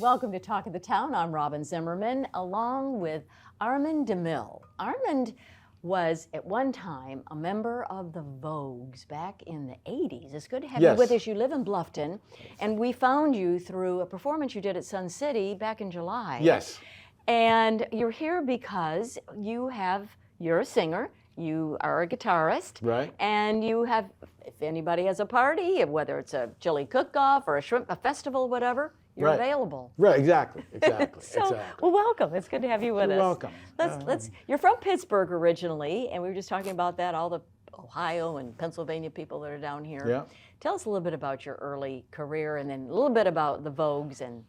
Welcome to Talk of the Town. I'm Robyn Zimmerman, along with Armand DeMille. Armand was at one time a member of the Vogues back in the 80s. It's good to have you with us. You live in Bluffton, and we found you through a performance you did at Sun City back in July. Yes. And you're here because you're a singer, you are a guitarist, right? And you have, if anybody has a party, whether it's a chili cook-off or a festival, whatever, you're available. Right, exactly. Well, welcome. It's good to have you with us. You're welcome. You're from Pittsburgh originally, and we were just talking about that, all the Ohio and Pennsylvania people that are down here. Yeah. Tell us a little bit about your early career, and then a little bit about the Vogues and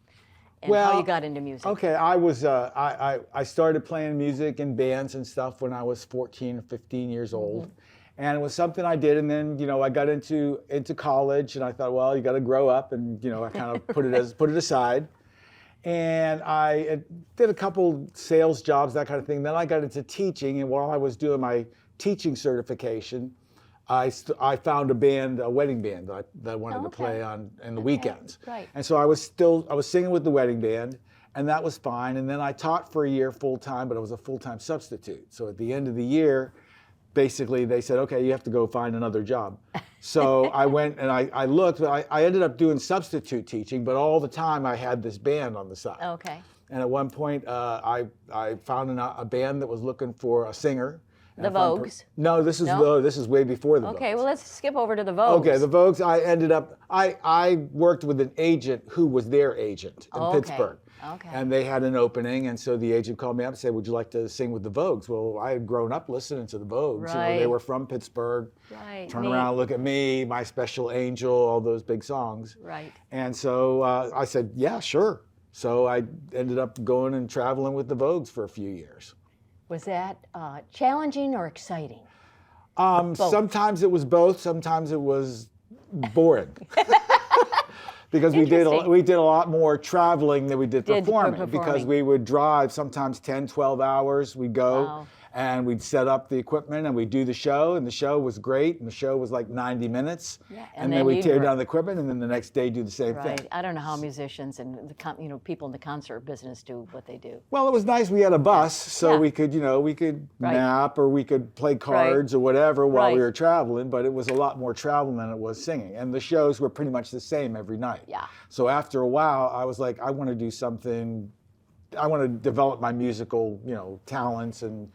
how you got into music. Okay, I started playing music in bands and stuff when I was 14 or 15 years old. Mm-hmm. And it was something I did, and then I got into college, and I thought, well, you got to grow up, and I kind of put it aside. And I did a couple sales jobs, that kind of thing. Then I got into teaching, and while I was doing my teaching certification, I found a wedding band that I wanted to play on in the weekends. Right. And so I was singing with the wedding band, and that was fine. And then I taught for a year full time, but I was a full time substitute. So at the end of the year, basically they said, okay, you have to go find another job. So I went and I looked, but I ended up doing substitute teaching, but all the time I had this band on the side. Okay. And at one point I found a band that was looking for a singer. The Vogues? No, this is way before the Vogues. Okay, well, let's skip over to the Vogues. Okay, the Vogues, I worked with an agent who was their agent in Pittsburgh. Okay. And they had an opening, and so the agent called me up and said, would you like to sing with the Vogues? Well, I had grown up listening to the Vogues. Right. They were from Pittsburgh. Right. Turn around, look at me, My Special Angel, all those big songs. Right. And so I said, yeah, sure. So I ended up going and traveling with the Vogues for a few years. Was that challenging or exciting? Sometimes it was both. Sometimes it was boring. Because we did a lot more traveling than we did performing. Because we would drive sometimes 10, 12 hours. We'd go and we'd set up the equipment and we'd do the show, and the show was great, and the show was like 90 minutes. Yeah, and then we'd tear down the equipment, and then the next day do the same thing. I don't know how musicians and people in the concert business do what they do. Well, it was nice. We had a bus, so we could nap, or we could play cards or whatever while we were traveling. But it was a lot more traveling than it was singing, and the shows were pretty much the same every night. Yeah. So after a while, I was like, I want to do something. I want to develop my musical, talents and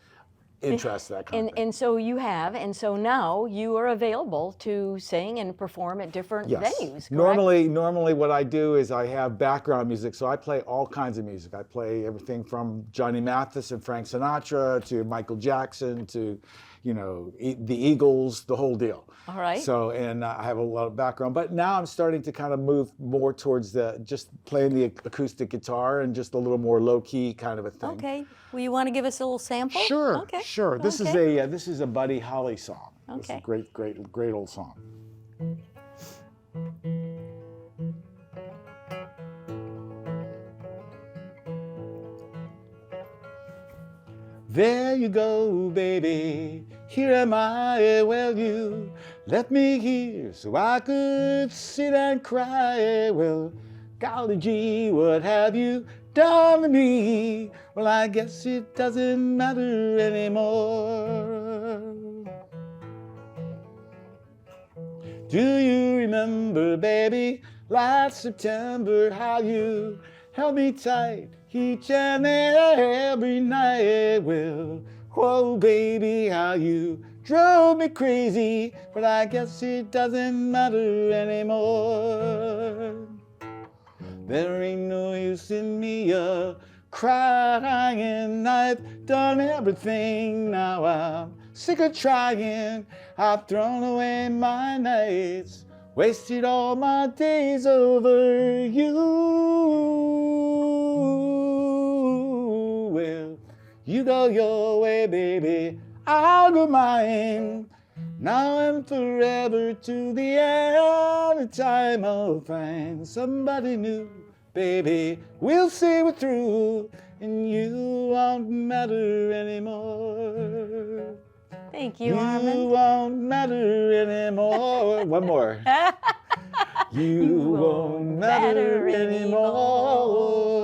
interests, that kind of thing. And so now you are available to sing and perform at different venues, correct? Normally what I do is I have background music, so I play all kinds of music. I play everything from Johnny Mathis and Frank Sinatra to Michael Jackson to, the Eagles, the whole deal. All right. So, and I have a lot of background, but now I'm starting to kind of move more towards just playing the acoustic guitar and just a little more low-key kind of a thing. Okay. Well, you want to give us a little sample? Sure. Okay. Sure. This is a Buddy Holly song. Okay. It's a great old song. There you go, baby, here am I, well, you left me here so I could sit and cry. Well, golly gee, what have you done to me? Well, I guess it doesn't matter anymore. Do you remember, baby, last September, how you held me tight each and every night? Well, whoa, baby, how you drove me crazy, but I guess it doesn't matter anymore. There ain't no use in me crying. I've done everything, now I'm sick of trying. I've thrown away my nights, wasted all my days over you. Well, you go your way, baby, I'll go mine. Now and forever, to the end of time, I'll find somebody new. Baby, we'll see we're through, and you won't matter anymore. Thank you, Armand. You won't matter anymore. One more. You won't matter anymore.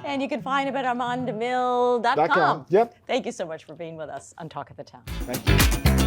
And you can find him at armanddemille.com. Yep. Thank you so much for being with us on Talk of the Town. Thank you.